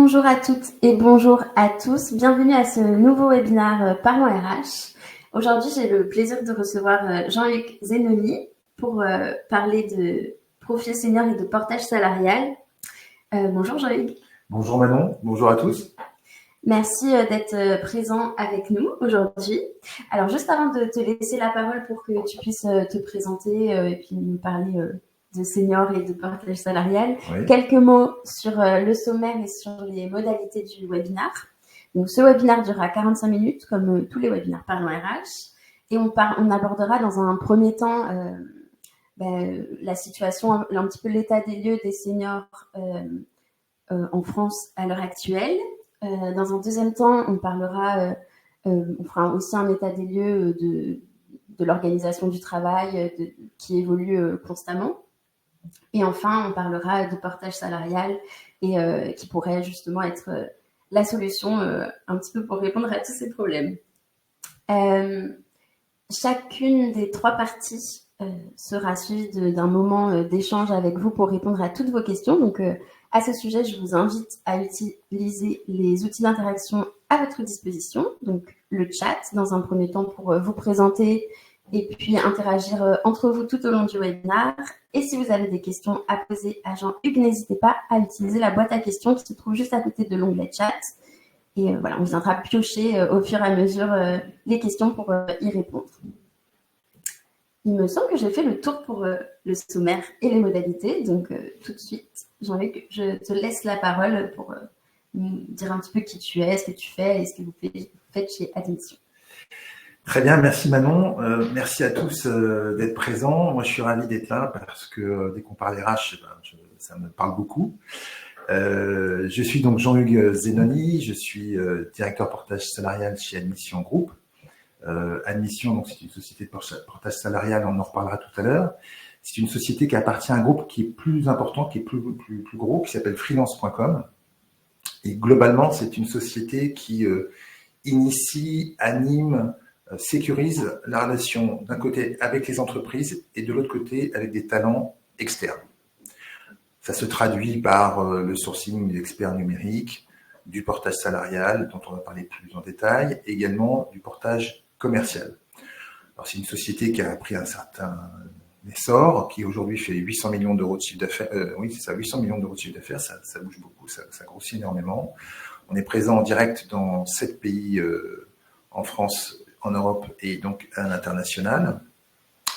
Bonjour à toutes et bonjour à tous. Bienvenue à ce nouveau webinaire Parlons RH. Aujourd'hui, j'ai le plaisir de recevoir Jean-Luc Zenoni pour parler de profil senior et de portage salarial. Bonjour Jean-Luc. Bonjour Manon, bonjour à tous. Merci d'être présent avec nous aujourd'hui. Alors, juste avant de te laisser la parole pour que tu puisses te présenter et puis nous parler de senior et de portage salarial, Oui. quelques mots sur le sommaire et sur les modalités du webinaire. Donc, ce webinaire durera 45 minutes, comme tous les webinaires Parlons RH. Et on abordera dans un premier temps la situation, un petit peu l'état des lieux des seniors en France à l'heure actuelle. Dans un deuxième temps, on parlera, on fera aussi un état des lieux de l'organisation du travail qui évolue constamment. Et enfin, on parlera de portage salarial et qui pourrait justement être la solution un petit peu pour répondre à tous ces problèmes. Chacune des trois parties sera suivie d'un moment d'échange avec vous pour répondre à toutes vos questions. Donc, à ce sujet, je vous invite à utiliser les outils d'interaction à votre disposition. Donc, le chat, dans un premier temps, pour vous présenter et puis interagir entre vous tout au long du webinaire. Et si vous avez des questions à poser à Jean-Hugues, n'hésitez pas à utiliser la boîte à questions qui se trouve juste à côté de l'onglet chat. Et voilà, on viendra piocher au fur et à mesure les questions pour y répondre. Il me semble que j'ai fait le tour pour le sommaire et les modalités. Donc, tout de suite, Jean-Luc, je te laisse la parole pour nous dire un petit peu qui tu es, ce que tu fais et ce que vous faites chez Admission. Très bien, merci Manon. Merci à tous d'être présents. Moi, je suis ravi d'être là parce que dès qu'on parle RH, ça me parle beaucoup. Je suis donc Jean-Hugues Zenoni, je suis directeur portage salarial chez Admission Group. Admission, donc c'est une société de portage salarial, on en reparlera tout à l'heure. C'est une société qui appartient à un groupe qui est plus important, qui est plus gros, qui s'appelle freelance.com. Et globalement, c'est une société qui initie, anime, sécurise la relation d'un côté avec les entreprises et de l'autre côté avec des talents externes. Ça se traduit par le sourcing d'experts numériques, du portage salarial, dont on va parler plus en détail, et également du portage commercial. Alors, c'est une société qui a pris un certain essor, qui aujourd'hui fait 800 millions d'euros de chiffre d'affaires. Oui, c'est ça, 800 millions d'euros de chiffre d'affaires, ça bouge beaucoup, ça grossit énormément. On est présent en direct dans 7 pays en France, en Europe et donc à l'international,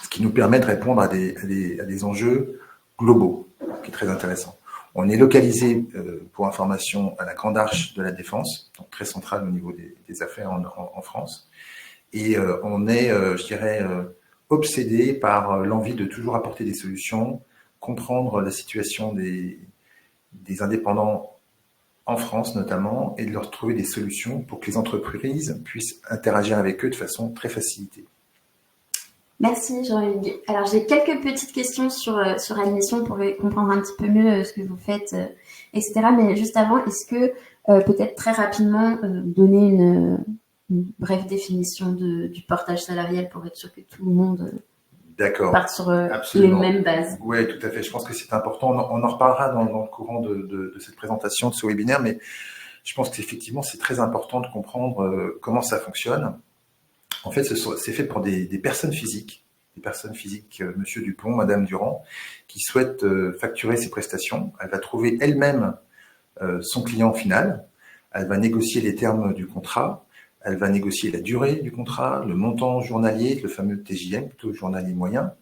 ce qui nous permet de répondre à des enjeux globaux, qui est très intéressant. On est localisé, pour information, à la Grande Arche de la Défense, donc très central au niveau des affaires en France. Et on est, je dirais, obsédé par l'envie de toujours apporter des solutions, comprendre la situation des indépendants en France notamment, et de leur trouver des solutions pour que les entreprises puissent interagir avec eux de façon très facilitée. Merci Jean-Hugues. Alors j'ai quelques petites questions sur Admission pour comprendre un petit peu mieux ce que vous faites, etc. Mais juste avant, est-ce que peut-être très rapidement donner une brève définition du portage salarial pour être sûr que tout le monde parte sur les mêmes bases? Oui, tout à fait. Je pense que c'est important. On en reparlera dans le courant de cette présentation, de ce webinaire, mais je pense qu'effectivement, c'est très important de comprendre comment ça fonctionne. En fait, c'est fait pour des personnes physiques, Monsieur Dupont, Madame Durand, qui souhaitent facturer ses prestations. Elle va trouver elle-même son client final. Elle va négocier les termes du contrat. Elle va négocier la durée du contrat, le montant journalier, le fameux TJM, plutôt journalier moyen.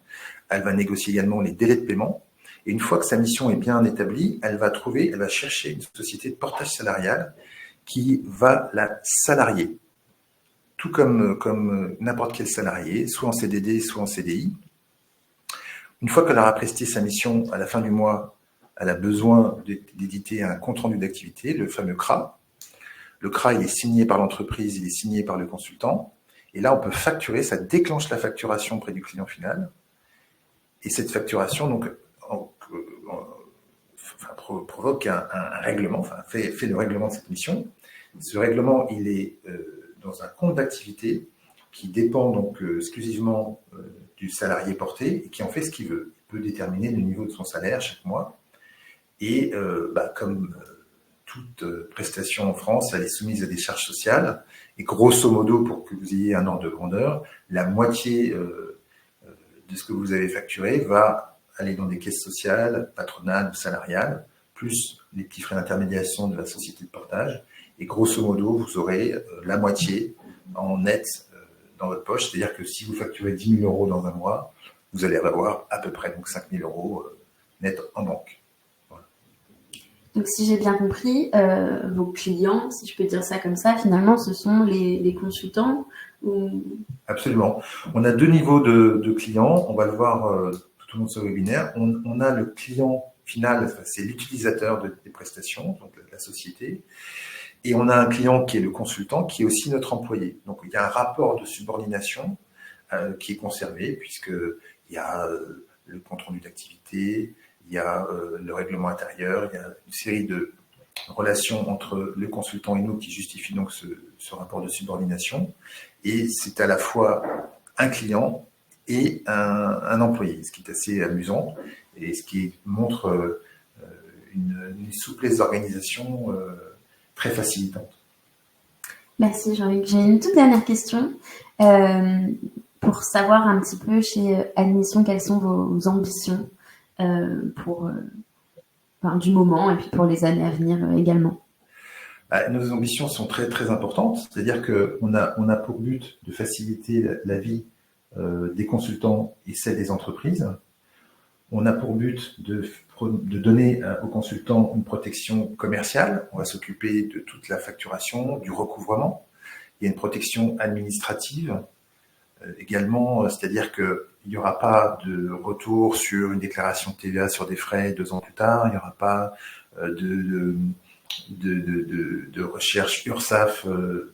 Elle va négocier également les délais de paiement. Et une fois que sa mission est bien établie, elle va chercher une société de portage salarial qui va la salarier. Tout comme n'importe quel salarié, soit en CDD, soit en CDI. Une fois qu'elle aura presté sa mission, à la fin du mois, elle a besoin d'éditer un compte-rendu d'activité, le fameux CRA. Le CRA, il est signé par l'entreprise, il est signé par le consultant. Et là, on peut facturer, ça déclenche la facturation auprès du client final. Et cette facturation, donc, provoque un règlement, fait le règlement de cette mission. Ce règlement, il est dans un compte d'activité qui dépend donc exclusivement du salarié porté et qui en fait ce qu'il veut. Il peut déterminer le niveau de son salaire chaque mois. Et comme toute prestation en France, elle est soumise à des charges sociales. Et grosso modo, pour que vous ayez un ordre de grandeur, la moitié de ce que vous avez facturé va aller dans des caisses sociales, patronales ou salariales, plus les petits frais d'intermédiation de la société de portage. Et grosso modo, vous aurez la moitié en net dans votre poche. C'est-à-dire que si vous facturez 10 000 euros dans un mois, vous allez avoir à peu près donc 5 000 euros net en banque. Voilà. Donc, si j'ai bien compris, vos clients, si je peux dire ça comme ça, finalement, ce sont les consultants ou... Absolument. On a deux niveaux de clients. On va le voir tout au long de ce webinaire. On a le client final, c'est l'utilisateur des prestations, donc de la société. Et on a un client qui est le consultant, qui est aussi notre employé. Donc, il y a un rapport de subordination qui est conservé, puisqu'il y a le compte rendu d'activité, il y a le règlement intérieur, il y a une série de relations entre le consultant et nous qui justifient donc ce rapport de subordination. Et c'est à la fois un client et un employé, ce qui est assez amusant et ce qui montre une souplesse d'organisation très facilitante. Merci Jean-Luc. J'ai une toute dernière question pour savoir un petit peu chez Admission quelles sont vos ambitions du moment et puis pour les années à venir également. Nos ambitions sont très très importantes, c'est-à-dire qu'on a pour but de faciliter la vie des consultants et celle des entreprises. On a pour but de donner aux consultants une protection commerciale. On va s'occuper de toute la facturation, du recouvrement. Il y a une protection administrative également, c'est-à-dire qu'il n'y aura pas de retour sur une déclaration de TVA sur des frais 2 ans plus tard. Il n'y aura pas de recherche URSSAF,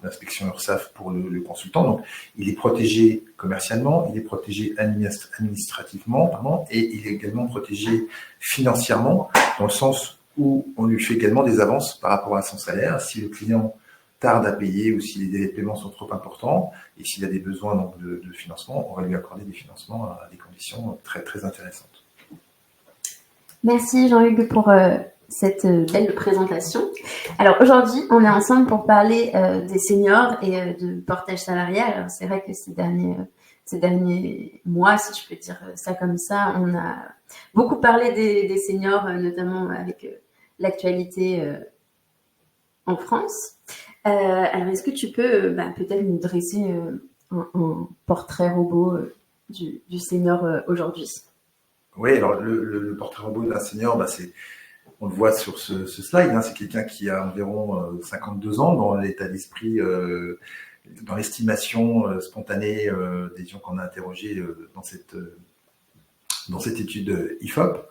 d'inspection URSSAF pour le consultant. Donc, il est protégé commercialement, il est protégé administrativement, pardon, et il est également protégé financièrement, dans le sens où on lui fait également des avances par rapport à son salaire. Si le client tarde à payer ou si les délais de paiement sont trop importants, et s'il a des besoins donc, de financement, on va lui accorder des financements à des conditions très, très intéressantes. Merci Jean-Luc pour cette belle présentation. Alors aujourd'hui, on est ensemble pour parler des seniors et de portage salarial. Alors c'est vrai que ces derniers mois, si je peux dire ça comme ça, on a beaucoup parlé des seniors, notamment avec l'actualité en France. Alors est-ce que tu peux peut-être nous dresser un portrait robot du senior aujourd'hui? Oui, alors le portrait robot d'un senior, on le voit sur ce slide, c'est quelqu'un qui a environ 52 ans dans l'état d'esprit, dans l'estimation spontanée des gens qu'on a interrogés dans cette étude IFOP.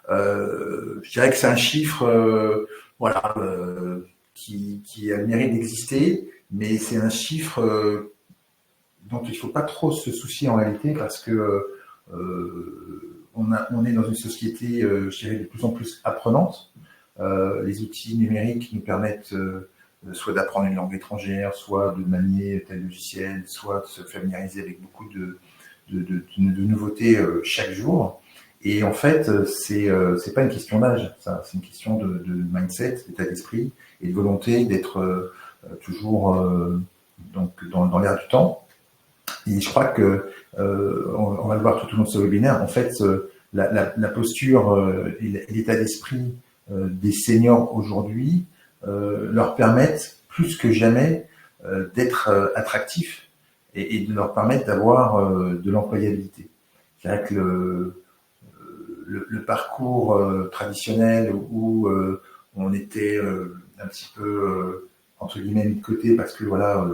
Je dirais que c'est un chiffre qui a le mérite d'exister, mais c'est un chiffre dont il ne faut pas trop se soucier en réalité parce que on est dans une société, je dirais, de plus en plus apprenante. Les outils numériques nous permettent soit d'apprendre une langue étrangère, soit de manier tel logiciel, soit de se familiariser avec beaucoup de nouveautés chaque jour. Et en fait, c'est pas une question d'âge, ça, c'est une question de mindset, d'état d'esprit et de volonté d'être toujours donc dans l'air du temps. Et je crois que on va le voir tout au long de ce webinaire. En fait, la posture et l'état d'esprit des seniors aujourd'hui leur permettent plus que jamais d'être attractifs et de leur permettre d'avoir de l'employabilité. C'est-à-dire que le parcours traditionnel où on était un petit peu entre guillemets mis de côté parce que voilà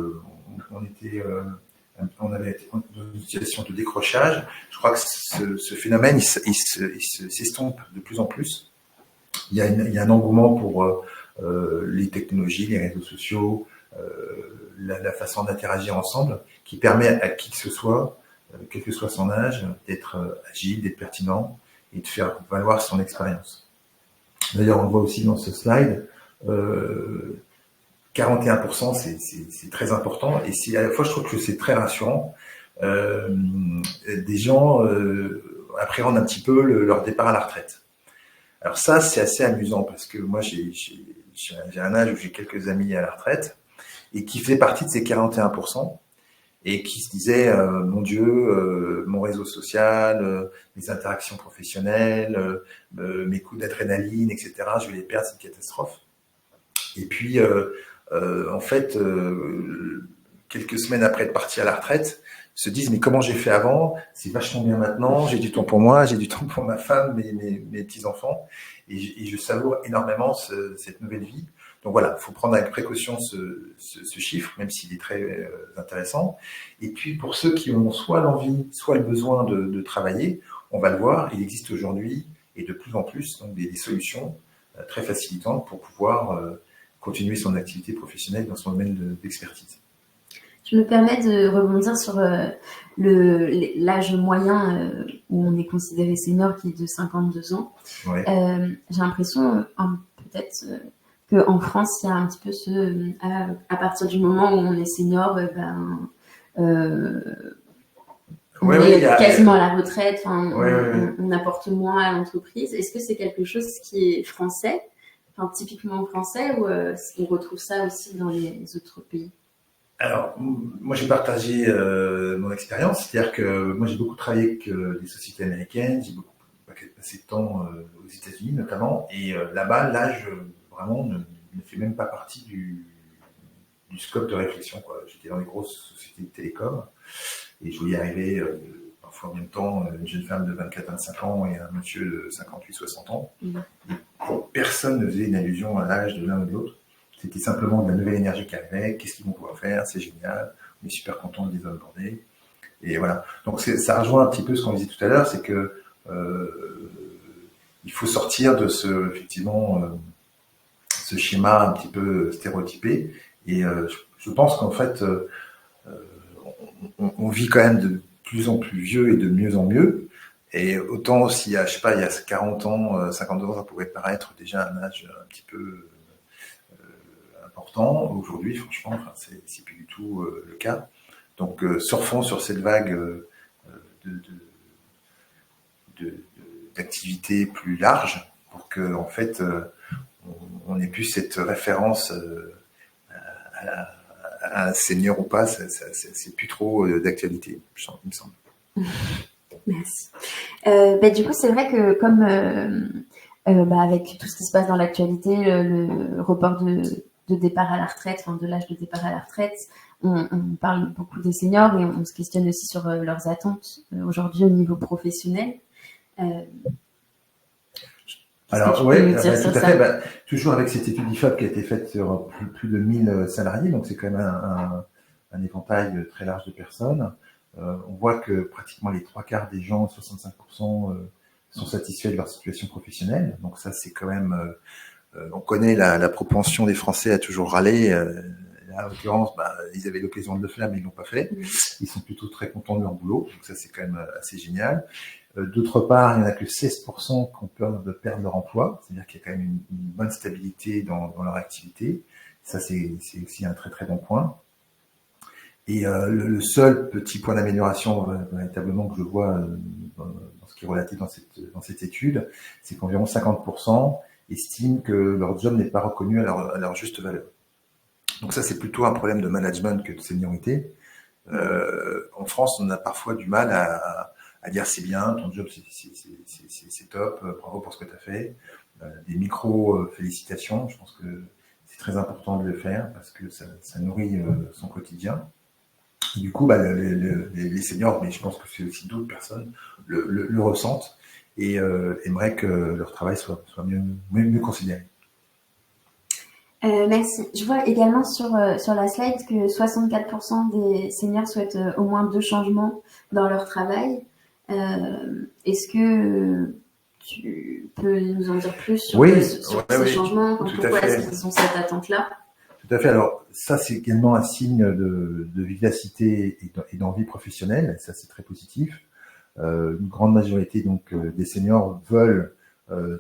on avait été dans une situation de décrochage. Je crois que ce phénomène il s'estompe de plus en plus. Il y a un engouement pour les technologies, les réseaux sociaux, la façon d'interagir ensemble qui permet à qui que ce soit, quel que soit son âge, d'être agile, d'être pertinent et de faire valoir son expérience. D'ailleurs, on le voit aussi dans ce slide, 41%, c'est très important et à la fois je trouve que c'est très rassurant. Des gens appréhendent un petit peu leur départ à la retraite. Alors ça, c'est assez amusant parce que moi, j'ai j'ai un âge où j'ai quelques amis à la retraite et qui faisaient partie de ces 41% et qui se disaient mon Dieu, mon réseau social, mes interactions professionnelles, mes coups d'adrénaline, etc. Je vais les perdre, c'est une catastrophe. Et puis en fait, quelques semaines après être parti à la retraite, se disent mais comment j'ai fait avant? C'est vachement bien maintenant. J'ai du temps pour moi, j'ai du temps pour ma femme, mes petits enfants, et je savoure énormément cette nouvelle vie. Donc voilà, il faut prendre avec précaution ce chiffre, même s'il est très intéressant. Et puis pour ceux qui ont soit l'envie, soit le besoin de travailler, on va le voir, il existe aujourd'hui et de plus en plus donc des solutions très facilitantes pour pouvoir continuer son activité professionnelle dans son domaine d'expertise. Je me permets de rebondir sur l'âge moyen où on est considéré senior, qui est de 52 ans. Ouais. J'ai l'impression, peut-être, qu'en France, il y a un petit peu à partir du moment où on est senior, on est quasiment à la retraite, on apporte moins à l'entreprise. Est-ce que c'est quelque chose qui est français, typiquement français, ou on retrouve ça aussi dans les autres pays? Alors, moi j'ai partagé mon expérience, c'est-à-dire que moi j'ai beaucoup travaillé avec des sociétés américaines, j'ai beaucoup passé de temps aux États-Unis notamment, et là-bas l'âge vraiment ne fait même pas partie du scope de réflexion, quoi. J'étais dans les grosses sociétés de télécom et je voyais arriver parfois en même temps une jeune femme de 24-25 ans et un monsieur de 58-60 ans. Personne ne faisait une allusion à l'âge de l'un ou de l'autre. C'était simplement de la nouvelle énergie qui arrivait, qu'est-ce qu'ils vont pouvoir faire, c'est génial, on est super content de les onboarder. Et voilà. Donc ça rejoint un petit peu ce qu'on disait tout à l'heure, c'est que il faut sortir de ce schéma un petit peu stéréotypé. Et je pense qu'en fait, on vit quand même de plus en plus vieux et de mieux en mieux. Et autant s'il y a, je sais pas, il y a 40 ans, 52 ans, ça pouvait paraître déjà un âge un petit peu important. Aujourd'hui, franchement, c'est plus du tout le cas. Donc, surfons sur cette vague d'activités plus large pour que, en fait, on n'ait plus cette référence à un senior ou pas. C'est plus trop d'actualité, il me semble. Merci. Du coup, c'est vrai que comme avec tout ce qui se passe dans l'actualité, le report de départ à la retraite, de l'âge de départ à la retraite, on parle beaucoup des seniors et on se questionne aussi sur leurs attentes aujourd'hui au niveau professionnel. Alors oui, tout à fait. Toujours avec cette étude IFOP qui a été faite sur plus de 1000 salariés, donc c'est quand même un éventail très large de personnes. On voit que pratiquement les 3/4 des gens, 65%, sont satisfaits de leur situation professionnelle. Donc ça, c'est quand même... on connaît la propension des Français à toujours râler. Là, en l'occurrence, ils avaient l'occasion de le faire, mais ils l'ont pas fait. Ils sont plutôt très contents de leur boulot. Donc ça, c'est quand même assez génial. D'autre part, il n'y en a que 16% qui ont peur de perdre leur emploi. C'est-à-dire qu'il y a quand même une bonne stabilité dans leur activité. Ça, c'est aussi un très très bon point. Et le seul petit point d'amélioration véritablement que je vois dans ce qui est relaté dans cette étude, c'est qu'environ 50% estiment que leur job n'est pas reconnu à leur juste valeur. Donc ça, c'est plutôt un problème de management que de seniorité. En France, on a parfois du mal à dire c'est bien, ton job c'est top, bravo pour ce que tu as fait. Des micro-félicitations, je pense que c'est très important de le faire parce que ça nourrit son quotidien. Et du coup, les seniors, mais je pense que c'est aussi d'autres personnes, le ressentent et aimeraient que leur travail soit mieux considéré. Merci. Je vois également sur la slide que 64% des seniors souhaitent au moins 2 changements dans leur travail. Est-ce que tu peux nous en dire plus sur ces changements? Pourquoi est-ce qu'ils ont cette attente-là? Tout à fait. Alors ça, c'est également un signe de vivacité et d'envie professionnelle. Ça, c'est très positif. Une grande majorité donc des seniors veulent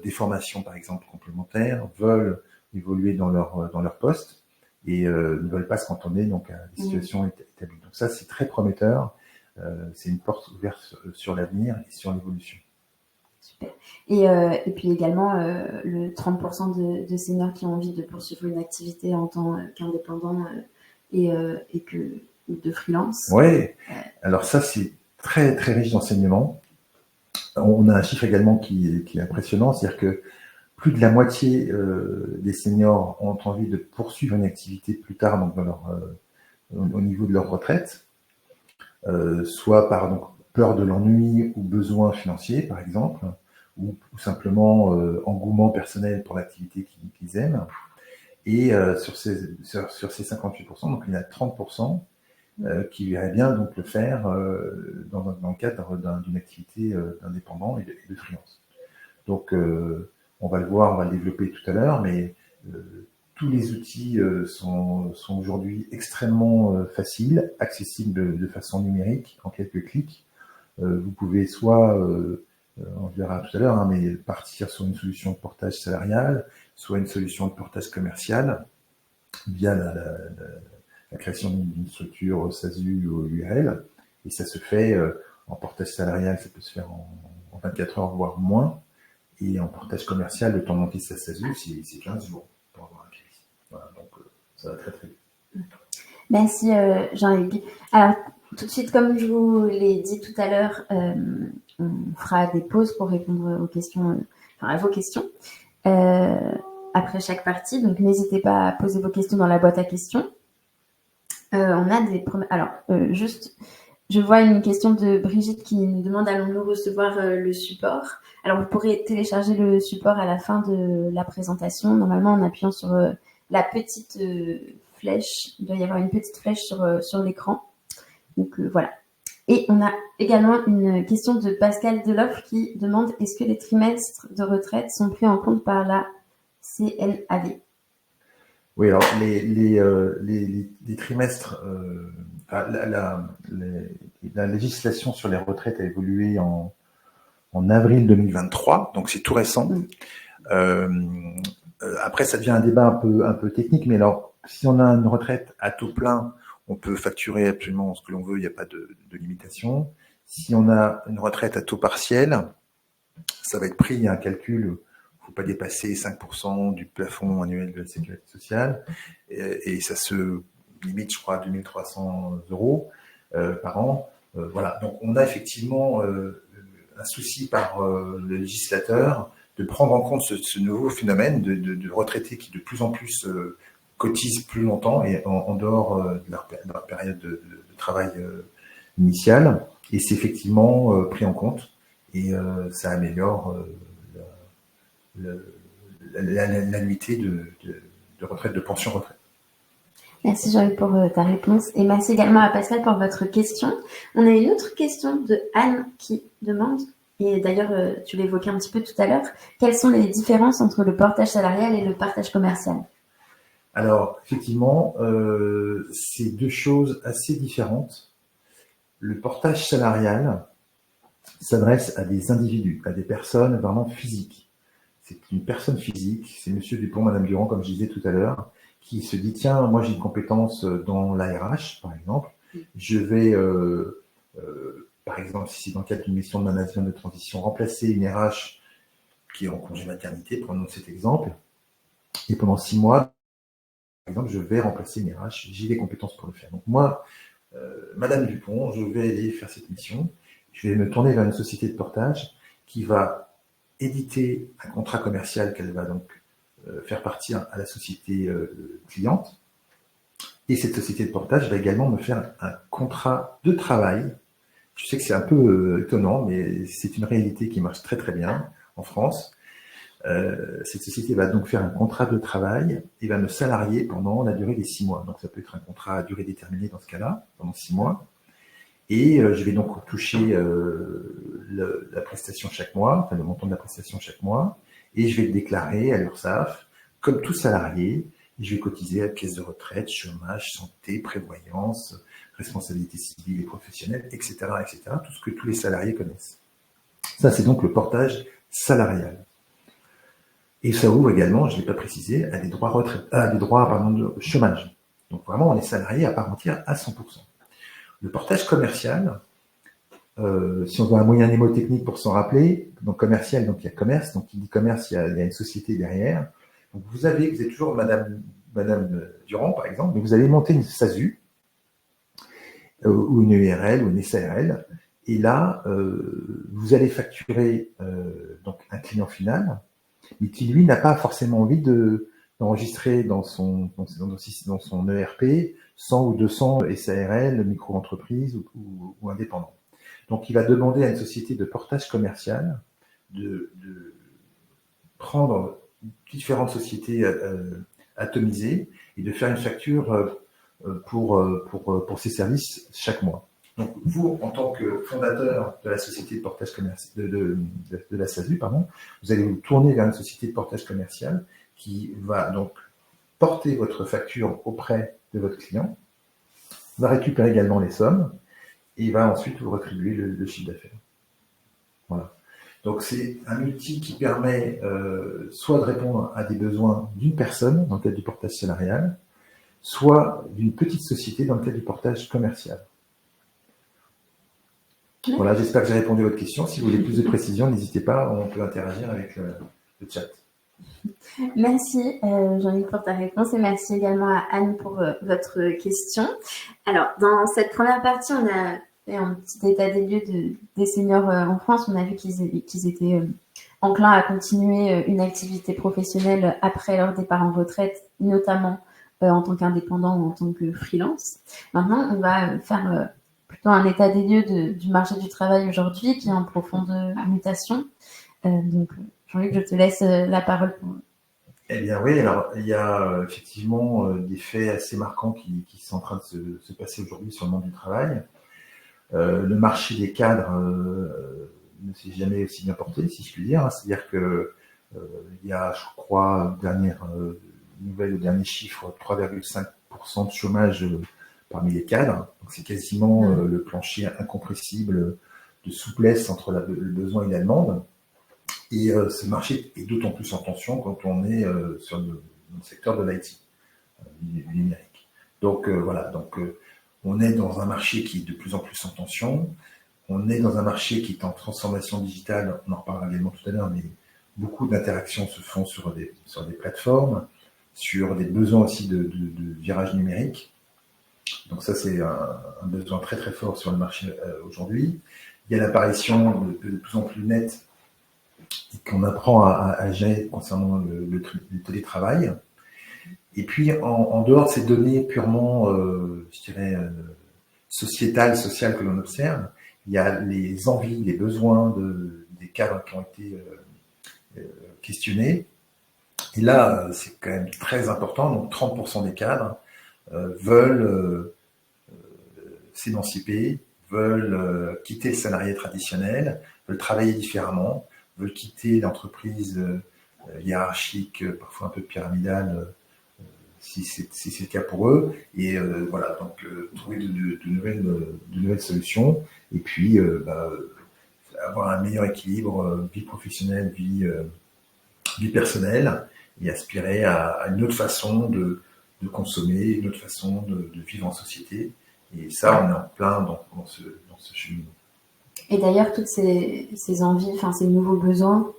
des formations, par exemple, complémentaires, veulent évoluer dans leur poste et ne veulent pas se cantonner donc à des situations établies. Donc ça, c'est très prometteur. C'est une porte ouverte sur l'avenir et sur l'évolution. Super. Et puis également le 30% de seniors qui ont envie de poursuivre une activité en tant qu'indépendant et de freelance. Ouais. Alors ça, c'est très très riche d'enseignements. On a un chiffre également qui est impressionnant, c'est-à-dire que plus de la moitié des seniors ont envie de poursuivre une activité plus tard, donc au niveau de leur retraite, soit par donc, peur de l'ennui ou besoin financier, par exemple, ou simplement engouement personnel pour l'activité qu'ils aiment. Et sur ces 58%, donc il y a 30% qui verraient bien donc le faire dans le cadre d'une activité d'indépendant et de freelance. Donc on va le voir, on va le développer tout à l'heure, mais tous les outils sont aujourd'hui extrêmement faciles, accessibles de façon numérique, en quelques clics. Vous pouvez soit, on verra tout à l'heure, hein, mais partir sur une solution de portage salarial, soit une solution de portage commercial via la création d'une structure SASU ou URL. Et ça se fait en portage salarial, ça peut se faire en 24 heures, voire moins. Et en portage commercial, le temps de monter sa SASU, c'est 15 jours pour avoir un crédit. Voilà, donc ça va très très vite. Merci Jean-Hugues. Alors tout de suite, comme je vous l'ai dit tout à l'heure, on fera des pauses pour répondre aux questions, à vos questions après chaque partie. Donc n'hésitez pas à poser vos questions dans la boîte à questions. On a des alors juste, je vois une question de Brigitte qui nous demande allons-nous recevoir le support. Alors vous pourrez télécharger le support à la fin de la présentation, normalement en appuyant sur la petite flèche. Il doit y avoir une petite flèche sur l'écran. Donc voilà. Et on a également une question de Pascal Deloff qui demande est-ce que les trimestres de retraite sont pris en compte par la CNAV? Oui, alors les trimestres, la législation sur les retraites a évolué en avril 2023, donc c'est tout récent. Après, ça devient un débat un peu technique, mais alors, si on a une retraite à taux plein, on peut facturer absolument ce que l'on veut, il n'y a pas de limitation. Si on a une retraite à taux partiel, ça va être pris, il y a un calcul, il ne faut pas dépasser 5% du plafond annuel de la sécurité sociale, et ça se limite, je crois, à 2300 € par an. Voilà, donc on a effectivement un souci par le législateur de prendre en compte ce nouveau phénomène de retraités qui de plus en plus cotisent plus longtemps et en dehors de leur période de travail initiale. Et c'est effectivement pris en compte et ça améliore l'annuité de retraite, de pension retraite. Merci Jean-Luc pour ta réponse et merci également à Pascal pour votre question. On a une autre question de Anne qui demande, et d'ailleurs tu l'évoquais un petit peu tout à l'heure, quelles sont les différences entre le portage salarial et le portage commercial? Alors effectivement, c'est deux choses assez différentes. Le portage salarial s'adresse à des individus, à des personnes vraiment physiques. C'est une personne physique, c'est Monsieur Dupont, Madame Durand, comme je disais tout à l'heure, qui se dit tiens, moi j'ai une compétence dans l'ARH, par exemple, je vais, par exemple, si c'est dans le cadre d'une mission de management de transition, remplacer une RH qui est en congé maternité, prenons cet exemple, et pendant 6 mois, par exemple, je vais remplacer une RH, j'ai des compétences pour le faire. Donc moi, Madame Dupont, je vais aller faire cette mission, je vais me tourner vers une société de portage qui va éditer un contrat commercial qu'elle va donc faire partir à la société cliente. Et cette société de portage va également me faire un contrat de travail. Je sais que c'est un peu étonnant, mais c'est une réalité qui marche très très bien en France. Cette société va donc faire un contrat de travail et va me salarier pendant la durée des 6 mois. Donc ça peut être un contrat à durée déterminée dans ce cas-là, pendant 6 mois. Et je vais donc toucher la prestation chaque mois, enfin le montant de la prestation chaque mois, et je vais le déclarer à l'URSSAF comme tout salarié. Et je vais cotiser à la caisse de retraite, chômage, santé, prévoyance, responsabilité civile et professionnelle, etc., etc. Tout ce que tous les salariés connaissent. Ça, c'est donc le portage salarial. Et ça ouvre également, je ne l'ai pas précisé, à des droits de chômage. Donc vraiment, on est salarié à part entière à 100%. Le portage commercial, si on veut un moyen mnémotechnique pour s'en rappeler, donc commercial, donc il y a commerce, donc qui dit commerce, il y a une société derrière. Donc vous êtes toujours Madame Durand, par exemple, mais vous allez monter une SASU, ou une URL, ou une SARL, et là, vous allez facturer donc un client final, mais qui lui n'a pas forcément envie d'enregistrer dans son ERP 100 ou 200 SARL, micro-entreprise ou indépendant. Donc, il va demander à une société de portage commercial de prendre différentes sociétés atomisées et de faire une facture pour ces services chaque mois. Donc, vous, en tant que fondateur de la société de portage commercial, de la SASU, pardon, vous allez vous tourner vers une société de portage commercial qui va donc porter votre facture auprès de votre client, va récupérer également les sommes et va ensuite vous rétribuer le chiffre d'affaires. Voilà. Donc, c'est un outil qui permet soit de répondre à des besoins d'une personne dans le cadre du portage salarial, soit d'une petite société dans le cadre du portage commercial. Voilà, j'espère que j'ai répondu à votre question. Si vous voulez plus de précisions, n'hésitez pas, on peut interagir avec le chat. Merci Jean-Luc pour ta réponse et merci également à Anne pour votre question. Alors, dans cette première partie, on a fait un petit état des lieux des seniors en France. On a vu qu'ils étaient enclins à continuer une activité professionnelle après leur départ en retraite, notamment en tant qu'indépendant ou en tant que freelance. Maintenant, on va faire plutôt un état des lieux du marché du travail aujourd'hui qui est en profonde mutation. Donc, Jean-Luc, je te laisse la parole pour... Eh bien oui, alors il y a effectivement des faits assez marquants qui sont en train de se passer aujourd'hui sur le monde du travail. Le marché des cadres ne s'est jamais aussi bien porté, si je puis dire. C'est-à-dire que il y a, je crois, dernière nouvelle, le dernier chiffre, 3,5% de chômage parmi les cadres. Donc c'est quasiment le plancher incompressible de souplesse entre le besoin et la demande. Et ce marché est d'autant plus en tension quand on est sur le secteur de l'IT, du numérique. Donc voilà, donc on est dans un marché qui est de plus en plus en tension. On est dans un marché qui est en transformation digitale. On en reparlera également tout à l'heure, mais beaucoup d'interactions se font sur des plateformes, sur des besoins aussi de virage numérique. Donc ça, c'est un besoin très très fort sur le marché aujourd'hui. Il y a l'apparition de plus en plus nette qu'on apprend à gérer concernant le télétravail. Et puis, en dehors de ces données purement, je dirais, sociétales, sociales que l'on observe, il y a les envies, les besoins des cadres qui ont été questionnés. Et là, c'est quand même très important. Donc, 30% des cadres veulent s'émanciper, veulent quitter le salarié traditionnel, veulent travailler différemment, veulent quitter l'entreprise hiérarchique, parfois un peu pyramidale, si c'est le cas pour eux. Et voilà, donc trouver de nouvelles solutions. Et puis avoir un meilleur équilibre vie professionnelle, vie personnelle, et aspirer à une autre façon de consommer, une autre façon de vivre en société. Et ça, on est en plein dans ce cheminement. Et d'ailleurs, toutes ces envies, enfin ces nouveaux besoins,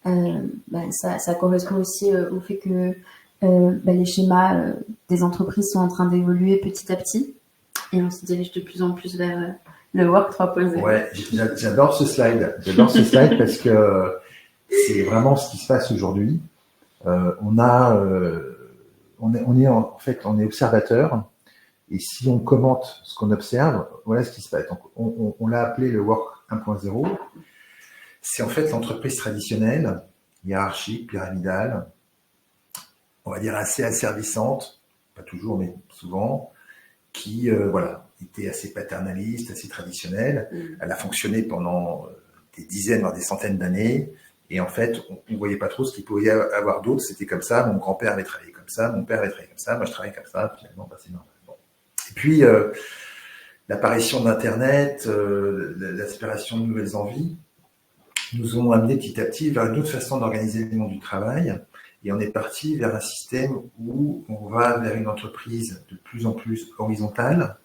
ça correspond aussi au fait que les schémas des entreprises sont en train d'évoluer petit à petit et on se dirige de plus en plus vers le Work 3.0. Ouais, j'adore ce slide. Parce que c'est vraiment ce qui se passe aujourd'hui. On est observateur. Et si on commente ce qu'on observe, voilà ce qui se passe. Donc, on l'a appelé le Work 1.0. C'est en fait l'entreprise traditionnelle, hiérarchique, pyramidale, on va dire assez asservissante, pas toujours, mais souvent, qui était assez paternaliste, assez traditionnelle. Elle a fonctionné pendant des dizaines, voire des centaines d'années. Et en fait, on ne voyait pas trop ce qu'il pouvait y avoir d'autre. C'était comme ça. Mon grand-père avait travaillé comme ça, mon père avait travaillé comme ça, moi je travaillais comme ça. Finalement, c'est normal. Et puis, l'apparition d'Internet, l'aspiration de nouvelles envies, nous ont amené petit à petit vers une autre façon d'organiser le monde du travail. Et on est parti vers un système où on va vers une entreprise de plus en plus horizontale,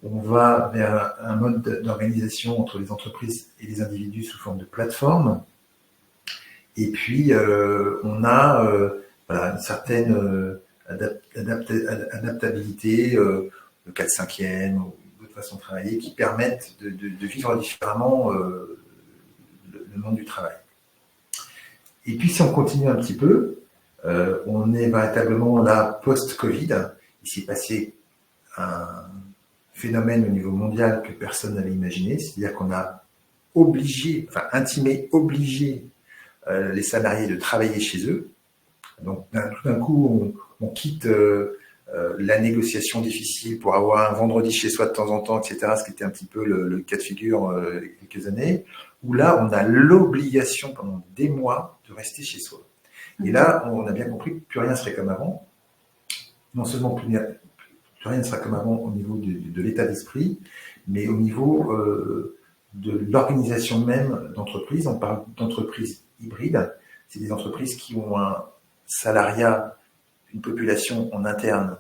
On va vers un mode d'organisation entre les entreprises et les individus sous forme de plateforme. Et puis, on a voilà, une certaine adaptabilité, le 4/5e, ou d'autres façons de travailler qui permettent de vivre différemment le monde du travail. Et puis, si on continue un petit peu, on est véritablement là post-Covid. Il s'est passé un phénomène au niveau mondial que personne n'avait imaginé, c'est-à-dire qu'on a obligé les salariés de travailler chez eux. Donc tout d'un coup, on quitte la négociation difficile pour avoir un vendredi chez soi de temps en temps, etc., ce qui était un petit peu le cas de figure il y a quelques années, où là, on a l'obligation pendant des mois de rester chez soi. Et là, on a bien compris que plus rien ne serait comme avant. Non seulement plus rien ne sera comme avant au niveau de l'état d'esprit, mais au niveau de l'organisation même d'entreprise. On parle d'entreprise hybride. C'est des entreprises qui ont un salariat, une population en interne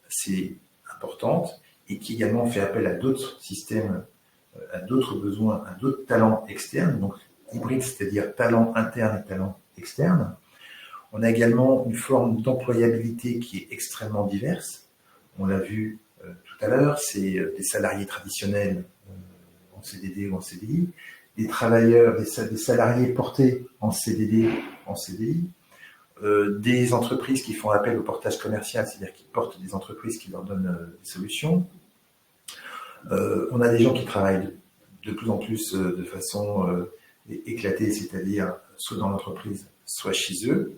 assez importante et qui également fait appel à d'autres systèmes, à d'autres besoins, à d'autres talents externes. Donc hybride, c'est-à-dire talent interne et talent externe. On a également une forme d'employabilité qui est extrêmement diverse. On l'a vu tout à l'heure, c'est des salariés traditionnels en CDD ou en CDI, des travailleurs, des salariés portés en CDD, en CDI, des entreprises qui font appel au portage commercial, c'est-à-dire qui portent des entreprises qui leur donnent des solutions. On a des gens qui travaillent de plus en plus de façon éclatée, c'est-à-dire soit dans l'entreprise, soit chez eux.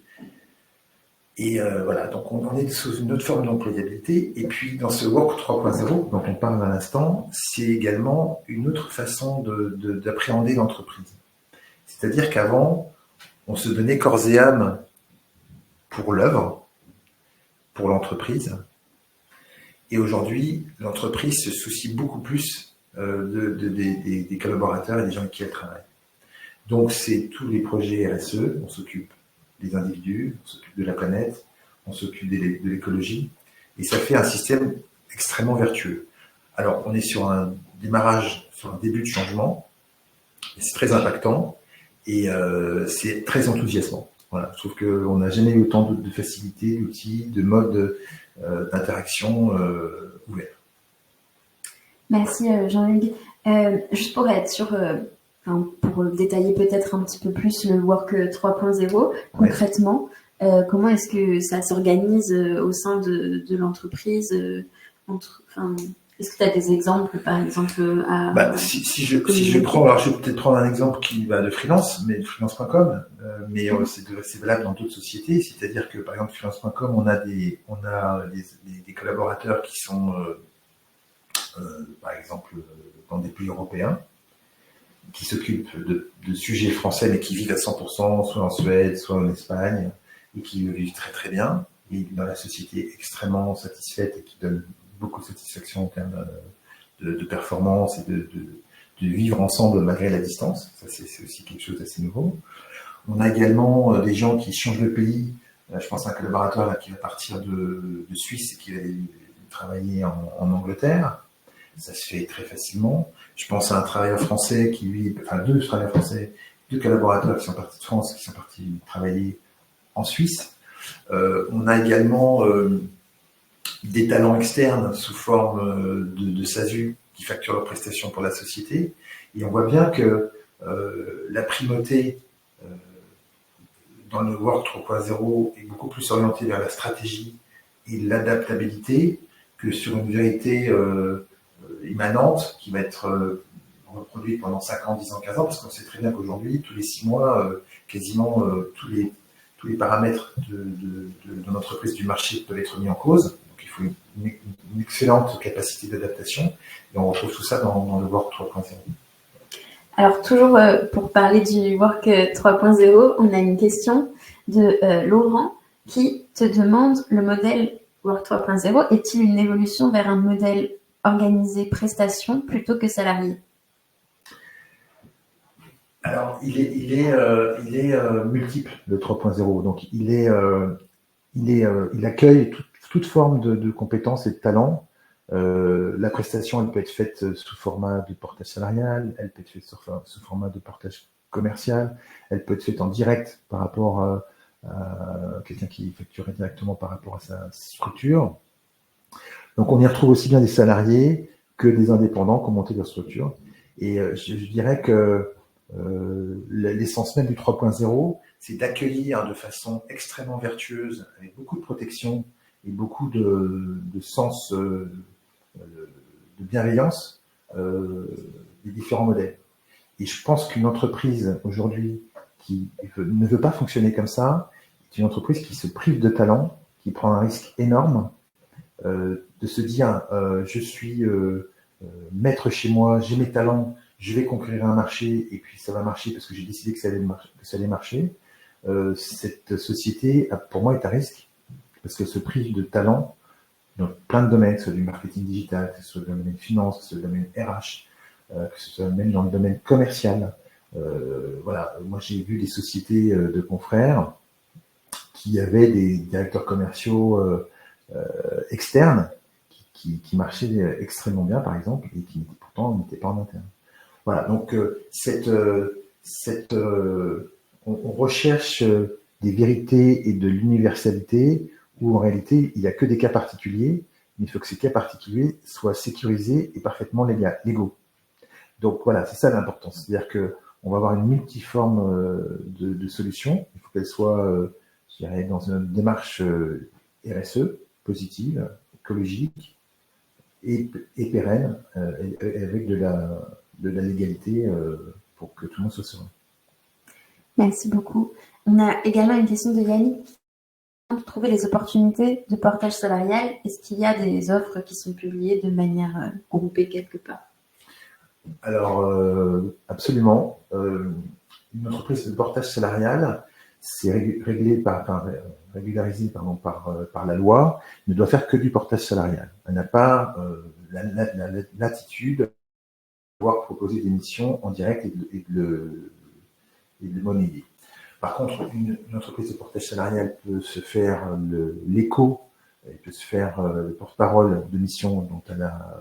Et voilà, donc on est sous une autre forme d'employabilité. Et puis dans ce Work 3.0 dont on parle à l'instant, c'est également une autre façon d'appréhender l'entreprise. C'est-à-dire qu'avant, on se donnait corps et âme pour l'œuvre, pour l'entreprise. Et aujourd'hui, l'entreprise se soucie beaucoup plus des collaborateurs et des gens avec qui elle travaille. Donc c'est tous les projets RSE, on s'occupe des individus, on s'occupe de la planète, on s'occupe de l'écologie, et ça fait un système extrêmement vertueux. Alors, on est sur un démarrage, sur un début de changement, et c'est très impactant, et c'est très enthousiasmant. Voilà, je trouve qu'on n'a jamais eu autant de facilité, d'outils, de modes d'interaction ouverts. Merci Jean-Hugues. Juste pour être sûr, pour détailler peut-être un petit peu plus le Work 3.0, concrètement, comment est-ce que ça s'organise au sein de l'entreprise est-ce que tu as des exemples, par exemple si je prends, alors je vais peut-être prendre un exemple qui va de freelance, mais freelance.com, mais c'est valable dans d'autres sociétés. C'est-à-dire que par exemple freelance.com, on a des collaborateurs qui sont par exemple dans des pays européens, qui s'occupent de sujets français mais qui vivent à 100%, soit en Suède, soit en Espagne, et qui vivent très très bien, et dans la société extrêmement satisfaite et qui donne beaucoup de satisfaction en termes de performance et de vivre ensemble malgré la distance. Ça, c'est aussi quelque chose d'assez nouveau. On a également des gens qui changent de pays. Je pense à un collaborateur là, qui va partir de Suisse et qui va travailler en Angleterre. Ça se fait très facilement. Je pense à un travailleur français deux travailleurs français, deux collaborateurs qui sont partis de France, qui sont partis travailler en Suisse. On a également des talents externes sous forme de SASU qui facturent leurs prestations pour la société. Et on voit bien que la primauté dans le Work 3.0 est beaucoup plus orientée vers la stratégie et l'adaptabilité que sur une vérité immanente qui va être reproduite pendant 5 ans, 10 ans, 15 ans, parce qu'on sait très bien qu'aujourd'hui, tous les 6 mois, quasiment tous les paramètres de l'entreprise du marché peuvent être mis en cause. Donc il faut une excellente capacité d'adaptation, et on retrouve tout ça dans le Work 3.0. Alors toujours pour parler du Work 3.0, on a une question de Laurent qui te demande: le modèle Work 3.0 est-il une évolution vers un modèle organisé prestation plutôt que salarié? Alors, il est multiple, le 3.0. Donc, il accueille toute forme de compétences et de talents La prestation, elle peut être faite sous format de portage salarial, elle peut être faite sous format de portage commercial, elle peut être faite en direct par rapport à quelqu'un qui facturait directement par rapport à sa structure. Donc on y retrouve aussi bien des salariés que des indépendants qui ont monté leur structure. Et je dirais que l'essence même du 3.0, c'est d'accueillir de façon extrêmement vertueuse, avec beaucoup de protection et beaucoup de sens de bienveillance, les différents modèles. Et je pense qu'une entreprise aujourd'hui qui ne veut pas fonctionner comme ça, est une entreprise qui se prive de talent, qui prend un risque énorme de se dire je suis maître chez moi, j'ai mes talents, je vais conquérir un marché et puis ça va marcher parce que j'ai décidé que ça allait marcher. Cette société, pour moi, est à risque parce qu'elle se prive de talent dans plein de domaines, que ce soit du marketing digital, que ce soit dans le domaine finance, que ce soit dans le domaine RH, que ce soit même dans le domaine commercial. Voilà, moi j'ai vu des sociétés de confrères qui avaient des directeurs commerciaux externes qui marchaient extrêmement bien, par exemple, et qui pourtant n'étaient pas en interne. Voilà, donc on recherche des vérités et de l'universalité où en réalité il n'y a que des cas particuliers, mais il faut que ces cas particuliers soient sécurisés et parfaitement légaux. Donc voilà, c'est ça l'importance. C'est-à-dire qu'on va avoir une multiforme de solutions. Il faut qu'elles soient, je dirais, dans une démarche RSE, positive, écologique et pérenne, avec de la légalité pour que tout le monde soit serein. Merci beaucoup. On a également une question de Yannick. Pour trouver les opportunités de portage salarial, est-ce qu'il y a des offres qui sont publiées de manière groupée quelque part? Alors, absolument. Une entreprise de portage salarial, c'est régularisé par la loi, ne doit faire que du portage salarial. Elle n'a pas la latitude de pouvoir proposer des missions en direct et de le monnayer. Par contre, une entreprise de portage salarial peut se faire l'écho, elle peut se faire le porte-parole de missions dont elle a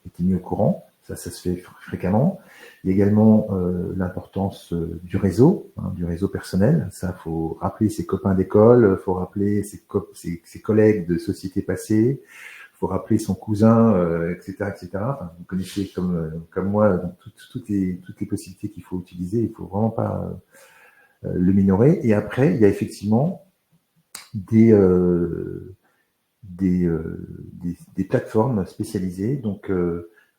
été mis au courant. Ça se fait fréquemment. Il y a également l'importance du réseau personnel. Ça, faut rappeler ses copains d'école, faut rappeler ses collègues de sociétés passées, faut rappeler son cousin, etc., etc. Enfin, vous connaissez comme moi donc toutes les possibilités qu'il faut utiliser. Il faut vraiment pas le minorer. Et après, il y a effectivement des plateformes spécialisées. Donc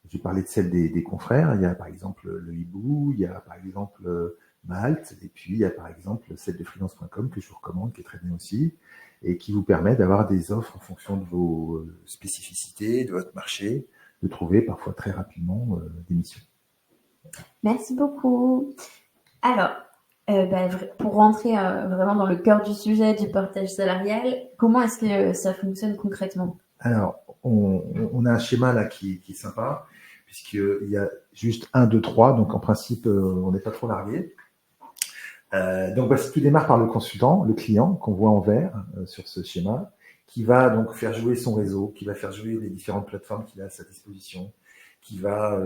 j'ai parlé de celle des confrères. Il y a par exemple le Hibou, il y a par exemple Malte, et puis il y a par exemple celle de freelance.com que je vous recommande, qui est très bien aussi, et qui vous permet d'avoir des offres en fonction de vos spécificités, de votre marché, de trouver parfois très rapidement des missions. Merci beaucoup. Alors, pour rentrer vraiment dans le cœur du sujet du portage salarial, comment est-ce que ça fonctionne concrètement? Alors, on a un schéma là qui est sympa, puisqu'il y a juste 1, 2, 3, donc en principe, on n'est pas trop largué. Donc, tout démarre par le consultant, le client, qu'on voit en vert sur ce schéma, qui va donc faire jouer son réseau, qui va faire jouer les différentes plateformes qu'il a à sa disposition, qui va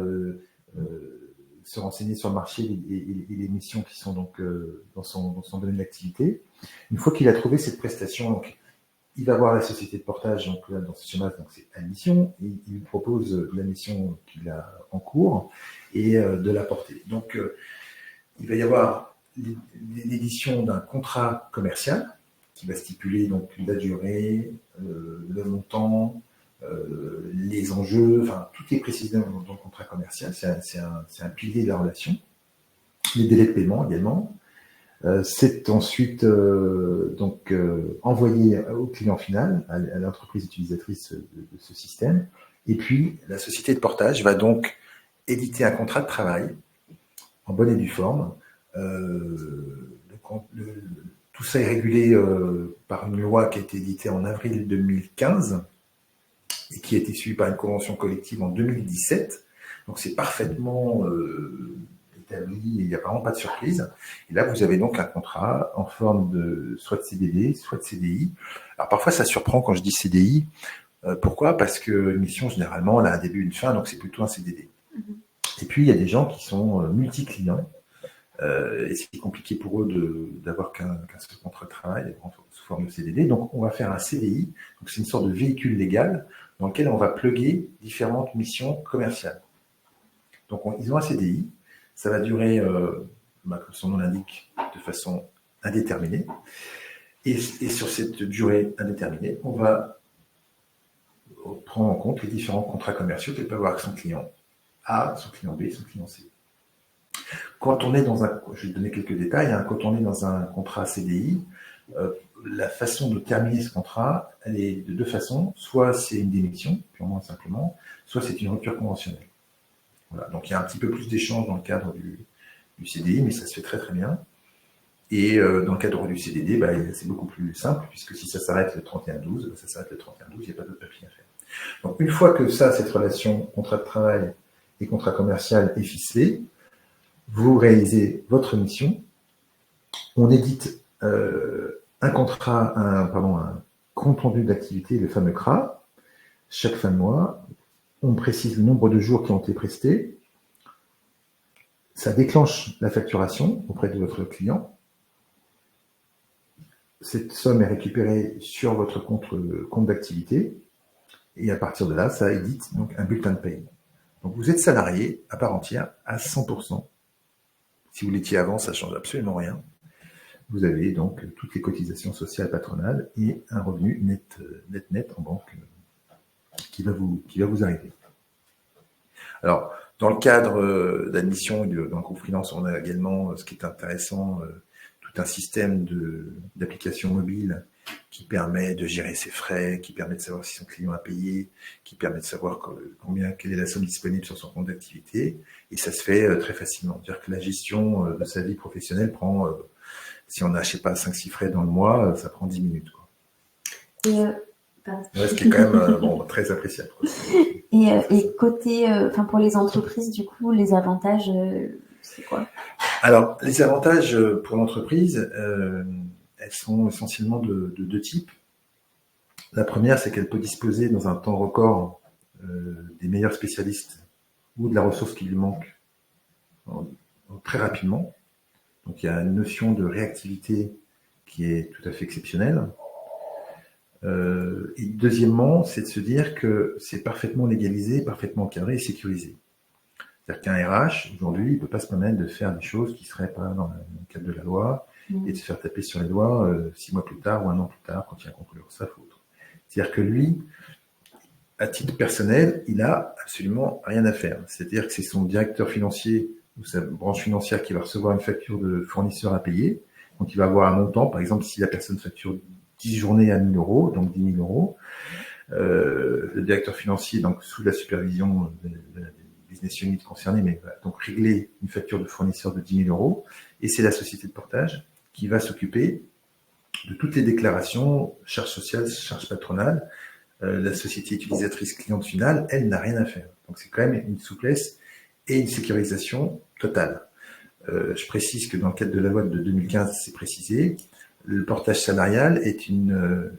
se renseigner sur le marché et les missions qui sont donc dans son domaine d'activité. Une fois qu'il a trouvé cette prestation, donc, il va voir la société de portage, donc là, dans ce schéma, donc c'est admission, et il lui propose la mission qu'il a en cours et de la porter. Donc, il va y avoir l'édition d'un contrat commercial qui va stipuler donc la durée, le montant, les enjeux, enfin tout est précisé dans le contrat commercial. C'est un pilier de la relation. Les délais de paiement également. C'est ensuite envoyé au client final, à l'entreprise utilisatrice de ce système. Et puis, la société de portage va donc éditer un contrat de travail en bonne et due forme. Tout ça est régulé par une loi qui a été éditée en avril 2015 et qui a été suivie par une convention collective en 2017. Donc, c'est parfaitement établi et il n'y a vraiment pas de surprise. Et là, vous avez donc un contrat en forme de soit de CDD, soit de CDI. Alors parfois, ça surprend quand je dis CDI. Pourquoi? Parce qu'une mission, généralement, elle a un début et une fin, donc c'est plutôt un CDD. Et puis, il y a des gens qui sont multi-clients, et c'est compliqué pour eux d'avoir qu'un seul contrat de travail sous forme de CDD. Donc, on va faire un CDI. Donc, c'est une sorte de véhicule légal dans lequel on va plugger différentes missions commerciales. Donc, ils ont un CDI. Ça va durer, comme son nom l'indique, de façon indéterminée. Et sur cette durée indéterminée, on va prendre en compte les différents contrats commerciaux qu'elle peut avoir avec son client A, son client B, son client C. Quand on est dans je vais donner quelques détails, hein, quand on est dans un contrat CDI, la façon de terminer ce contrat, elle est de deux façons. Soit c'est une démission, purement et simplement, soit c'est une rupture conventionnelle. Voilà. Donc il y a un petit peu plus d'échanges dans le cadre du CDI, mais ça se fait très très bien. Et dans le cadre du CDD, c'est beaucoup plus simple, puisque si ça s'arrête le 31-12, ça s'arrête le 31-12, il n'y a pas d'autre papier à faire. Donc une fois que cette relation contrat de travail et contrat commercial est ficelée, vous réalisez votre mission, on édite un compte rendu d'activité, le fameux CRA, chaque fin de mois, on précise le nombre de jours qui ont été prestés, ça déclenche la facturation auprès de votre client. Cette somme est récupérée sur votre compte d'activité et à partir de là, ça édite donc un bulletin de paye. Donc vous êtes salarié à part entière à 100%. Si vous l'étiez avant, ça ne change absolument rien. Vous avez donc toutes les cotisations sociales patronales et un revenu net en banque qui va vous arriver. Alors, dans le cadre d'admission d'un groupe freelance, on a également, ce qui est intéressant, tout un système d'application mobile qui permet de gérer ses frais, qui permet de savoir si son client a payé, qui permet de savoir quelle est la somme disponible sur son compte d'activité. Et ça se fait très facilement. C'est-à-dire que la gestion de sa vie professionnelle prend, si on a, 5-6 frais dans le mois, ça prend 10 minutes. Quoi. Ce qui est quand même très appréciable. Quoi. Et côté, pour les entreprises, du coup, les avantages, c'est quoi? Alors, les avantages pour l'entreprise, elles sont essentiellement de deux types. La première, c'est qu'elle peut disposer dans un temps record des meilleurs spécialistes ou de la ressource qui lui manque très rapidement. Donc, il y a une notion de réactivité qui est tout à fait exceptionnelle. Et deuxièmement, c'est de se dire que c'est parfaitement légalisé, parfaitement cadré et sécurisé. C'est-à-dire qu'un RH, aujourd'hui, il ne peut pas se permettre de faire des choses qui ne seraient pas dans le cadre de la loi et de se faire taper sur les doigts 6 mois plus tard ou 1 an plus tard quand il y a un contrôle URSSAF ou autre. C'est-à-dire que lui, à titre personnel, il n'a absolument rien à faire. C'est-à-dire que c'est son directeur financier ou sa branche financière qui va recevoir une facture de fournisseur à payer. Donc, il va avoir un montant. Par exemple, si la personne facture 10 journées à 1 000 euros, donc 10 000 euros, le directeur financier, donc sous la supervision de la business unit concernée, mais va donc régler une facture de fournisseur de 10 000 euros. Et c'est la société de portage qui va s'occuper de toutes les déclarations, charges sociales, charges patronales. La société utilisatrice cliente finale, elle n'a rien à faire. Donc c'est quand même une souplesse et une sécurisation totale. Je précise que dans le cadre de la loi de 2015, c'est précisé, le portage salarial est une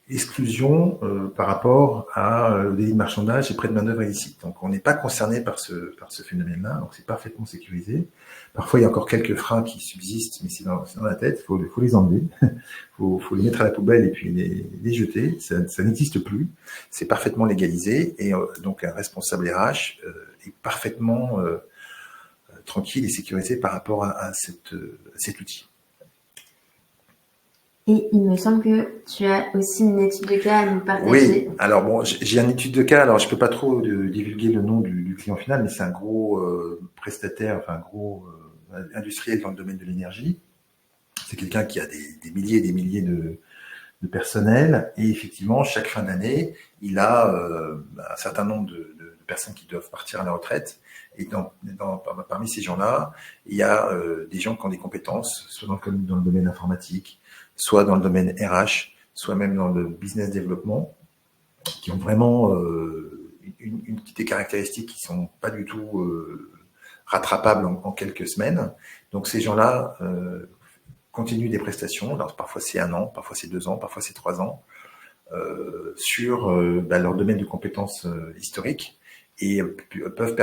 exclusion par rapport au délit de marchandage et prêt de main-d'œuvre illicite. Donc on n'est pas concerné par ce phénomène-là, donc c'est parfaitement sécurisé. Parfois il y a encore quelques freins qui subsistent, mais c'est dans la tête, faut les enlever, faut les mettre à la poubelle et puis les jeter, ça n'existe plus, c'est parfaitement légalisé et donc un responsable RH est parfaitement tranquille et sécurisé par rapport à cet outil. Et il me semble que tu as aussi une étude de cas à nous partager. Oui, alors bon, j'ai une étude de cas, alors je peux pas trop divulguer le nom du client final, mais c'est un gros prestataire, enfin un gros industriel dans le domaine de l'énergie. C'est quelqu'un qui a des milliers et des milliers de personnel, et effectivement, chaque fin d'année, il a un certain nombre de personnes qui doivent partir à la retraite, et parmi ces gens-là, il y a des gens qui ont des compétences, soit dans le domaine informatique, soit dans le domaine RH, soit même dans le business développement, qui ont vraiment des caractéristiques qui sont pas du tout rattrapables en quelques semaines. Donc ces gens-là continuent des prestations. Alors, parfois c'est 1 an, parfois c'est 2 ans, parfois c'est 3 ans. sur leur domaine de compétences historiques et peuvent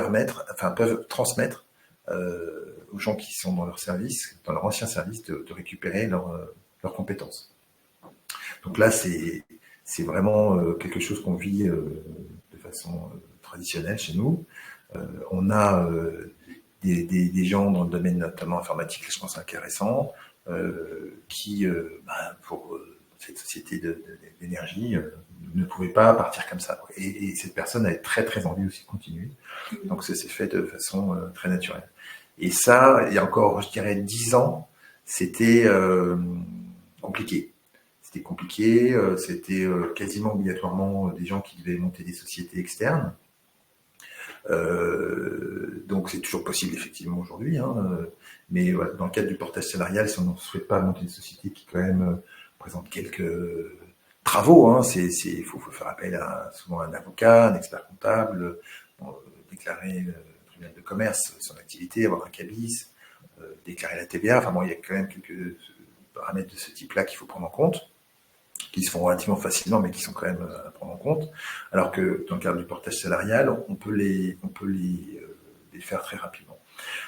transmettre aux gens qui sont dans leur service, dans leur ancien service, de récupérer leurs compétences. Donc là, c'est vraiment quelque chose qu'on vit de façon traditionnelle chez nous. On a des gens dans le domaine notamment informatique, je pense, intéressant, qui, pour cette société d'énergie, ne pouvait pas partir comme ça. Et cette personne avait très très envie aussi de continuer. Donc ça s'est fait de façon très naturelle. Et ça, il y a encore, je dirais, 10 ans, c'était compliqué. C'était compliqué, c'était quasiment obligatoirement des gens qui devaient monter des sociétés externes. Donc c'est toujours possible effectivement aujourd'hui, mais voilà, dans le cadre du portage salarial, si on ne souhaite pas monter une société qui quand même présente quelques travaux, il faut faire appel souvent à un avocat, un expert comptable, déclarer au tribunal de commerce son activité, avoir un cabis, déclarer la TVA. Enfin bon, il y a quand même quelques paramètres de ce type-là qu'il faut prendre en compte, qui se font relativement facilement, mais qui sont quand même à prendre en compte. Alors que dans le cadre du portage salarial, on peut les faire très rapidement.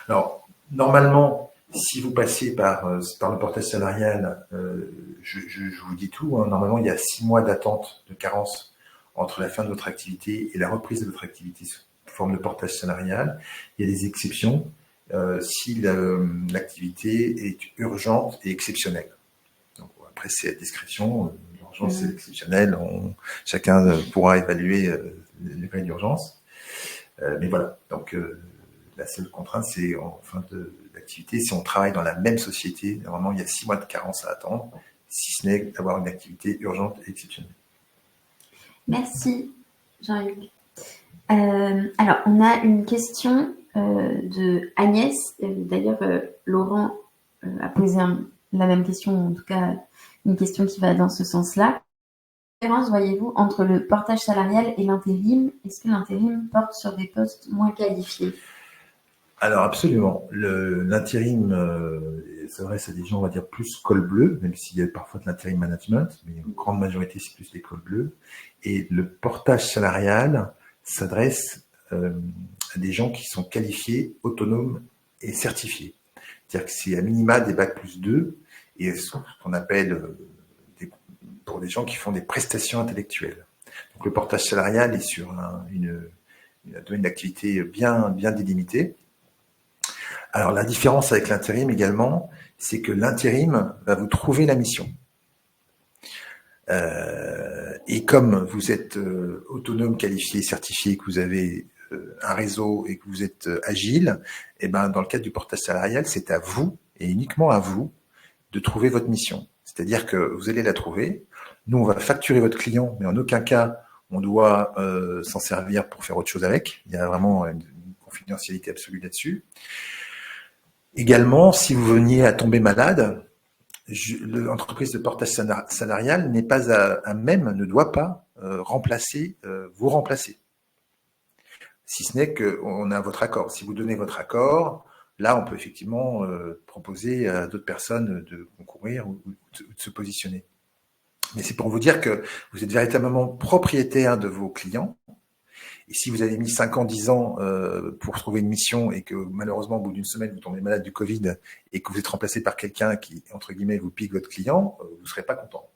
Alors, normalement, si vous passez par le portage salarial, je vous dis tout, normalement, il y a 6 mois d'attente de carence entre la fin de votre activité et la reprise de votre activité sous forme de portage salarial. Il y a des exceptions si l'activité est urgente et exceptionnelle. Donc, après, c'est à discrétion. L'urgence, c'est exceptionnel. Chacun pourra évaluer les degrés d'urgence. Mais voilà. Donc, la seule contrainte, c'est en fin d'activité, si on travaille dans la même société, normalement, il y a 6 mois de carence à attendre, si ce n'est d'avoir une activité urgente et exceptionnelle. Merci, Jean-Luc. Alors, on a une question de Agnès. D'ailleurs, Laurent a posé la même question, en tout cas une question qui va dans ce sens-là. Quelle différence voyez-vous entre le portage salarial et l'intérim? Est-ce que l'intérim porte sur des postes moins qualifiés? Alors absolument. L'intérim s'adresse à des gens, on va dire, plus col bleu, même s'il y a parfois de l'intérim management, mais une grande majorité, c'est plus des cols bleus. Et le portage salarial s'adresse à des gens qui sont qualifiés, autonomes et certifiés. C'est-à-dire que c'est à minima des bac plus 2 et ce qu'on appelle pour des gens qui font des prestations intellectuelles. Donc le portage salarial est sur une domaine d'activité bien délimité. Alors la différence avec l'intérim également, c'est que l'intérim va vous trouver la mission. Et comme vous êtes autonome, qualifié, certifié, que vous avez un réseau et que vous êtes agile, et ben dans le cadre du portage salarial, c'est à vous et uniquement à vous de trouver votre mission. C'est-à-dire que vous allez la trouver. Nous, on va facturer votre client, mais en aucun cas on doit s'en servir pour faire autre chose avec. Il y a vraiment une confidentialité absolue là-dessus. Également, si vous veniez à tomber malade, l'entreprise de portage salarial n'est pas à même, ne doit pas vous remplacer. Si ce n'est qu'on a votre accord. Si vous donnez votre accord, là, on peut effectivement proposer à d'autres personnes de concourir ou de se positionner. Mais c'est pour vous dire que vous êtes véritablement propriétaire de vos clients. Et si vous avez mis 5 ans, 10 ans pour trouver une mission et que malheureusement, au bout d'une semaine, vous tombez malade du Covid et que vous êtes remplacé par quelqu'un qui, entre guillemets, vous pique votre client, vous ne serez pas content.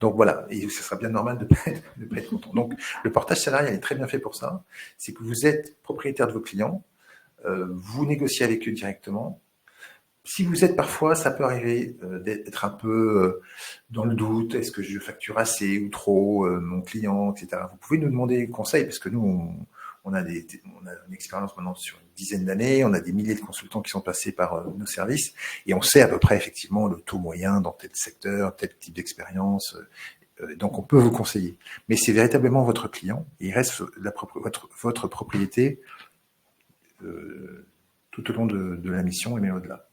Donc voilà, et ce sera bien normal de ne pas être content. Donc le portage salarial est très bien fait pour ça. C'est que vous êtes propriétaire de vos clients, vous négociez avec eux directement. Si vous êtes parfois, ça peut arriver d'être un peu dans le doute, est-ce que je facture assez ou trop mon client, etc. Vous pouvez nous demander conseil parce que nous, on a une expérience maintenant sur une dizaine d'années, on a des milliers de consultants qui sont passés par nos services et on sait à peu près effectivement le taux moyen dans tel secteur, tel type d'expérience. Donc on peut vous conseiller. Mais c'est véritablement votre client et il reste votre propriété tout au long de la mission et même au-delà.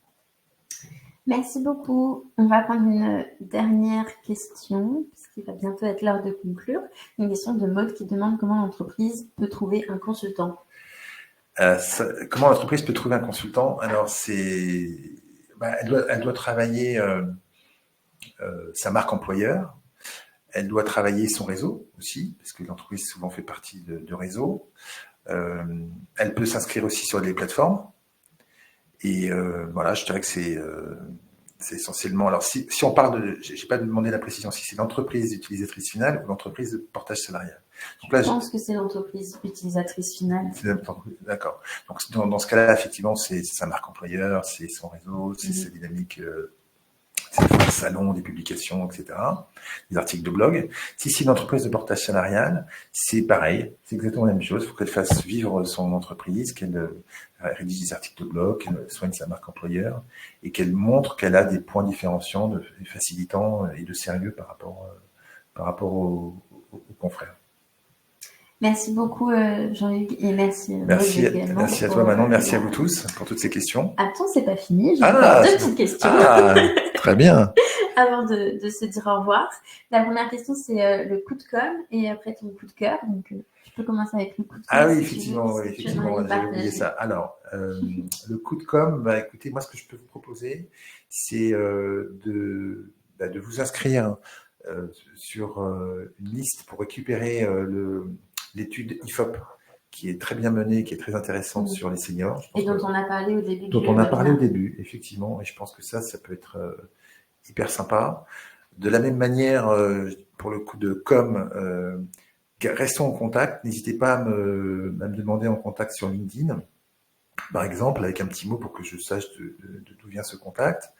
Merci beaucoup. On va prendre une dernière question, puisqu'il va bientôt être l'heure de conclure. Une question de Maud qui demande comment l'entreprise peut trouver un consultant. Comment l'entreprise peut trouver un consultant? Alors, elle doit travailler sa marque employeur. Elle doit travailler son réseau aussi, parce que l'entreprise souvent fait partie de réseaux. Elle peut s'inscrire aussi sur des plateformes. Et voilà, je dirais que c'est essentiellement. Alors, si on parle de, j'ai pas demandé la précision, si c'est l'entreprise utilisatrice finale ou l'entreprise de portage salarial. Donc là, je pense que c'est l'entreprise utilisatrice finale. D'accord. Donc dans ce cas-là, effectivement, c'est sa marque employeur, c'est son réseau, c'est sa dynamique. C'est des salons, des publications, etc., des articles de blog. Si c'est une entreprise de portage salarial, c'est pareil, c'est exactement la même chose. Il faut qu'elle fasse vivre son entreprise, qu'elle rédige des articles de blog, qu'elle soigne sa marque employeur et qu'elle montre qu'elle a des points différenciants, facilitants et de sérieux par rapport aux confrères. Merci beaucoup Jean-Hugues et merci. Merci à toi Manon, merci à vous tous pour toutes ces questions. Attends, c'est pas fini, j'ai encore deux petites questions. Très bien. Avant de se dire au revoir. La première question, c'est le coup de com et après ton coup de cœur. Donc, je peux commencer avec le coup de com. Ah oui, effectivement, j'avais oublié ça. Alors, le coup de com, écoutez, moi, ce que je peux vous proposer, c'est de vous inscrire sur une liste pour récupérer l'étude IFOP, qui est très bien menée, qui est très intéressante sur les seniors. Et dont on a parlé au début. Dont on a parlé au début, effectivement. Et je pense que ça peut être hyper sympa. De la même manière, pour le coup de com, restons en contact. N'hésitez pas à me demander en contact sur LinkedIn, par exemple, avec un petit mot pour que je sache d'où vient ce contact.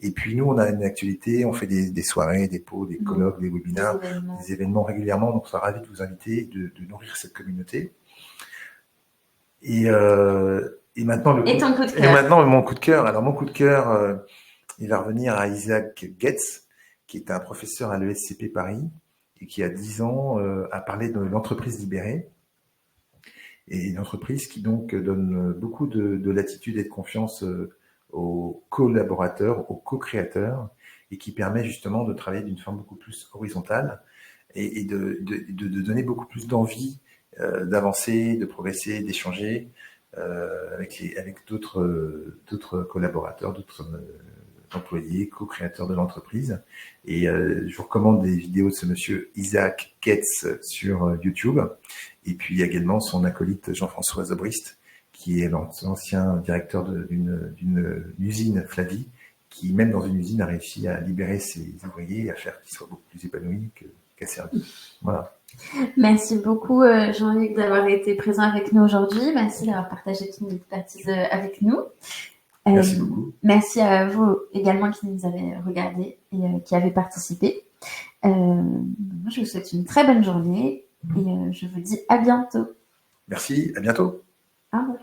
Et puis nous, on a une actualité, on fait des soirées, des pots, des colloques, des webinaires, des événements régulièrement. Donc, on sera ravis de vous inviter, de nourrir cette communauté. Et maintenant, maintenant, mon coup de cœur. Alors, mon coup de cœur, il va revenir à Isaac Getz, qui est un professeur à l'ESCP Paris et qui, a 10 ans, a parlé de l'entreprise libérée. Et une entreprise qui donc donne beaucoup de latitude et de confiance aux collaborateurs, aux co-créateurs, et qui permet justement de travailler d'une forme beaucoup plus horizontale et de donner beaucoup plus d'envie d'avancer, de progresser, d'échanger avec d'autres collaborateurs, d'autres employés, co-créateurs de l'entreprise. Et je vous recommande des vidéos de ce monsieur Isaac Getz sur YouTube. Et puis également son acolyte Jean-François Zobrist, qui est l'ancien directeur d'une usine Flavie, qui même dans une usine a réussi à libérer ses ouvriers et à faire qu'ils soient beaucoup plus épanouis qu'à servi. Voilà. Merci beaucoup Jean-Luc d'avoir été présent avec nous aujourd'hui. Merci d'avoir partagé ton expertise avec nous. Merci beaucoup. Merci à vous également qui nous avez regardés et qui avez participé. Je vous souhaite une très bonne journée et je vous dis à bientôt. Merci, à bientôt. Au revoir.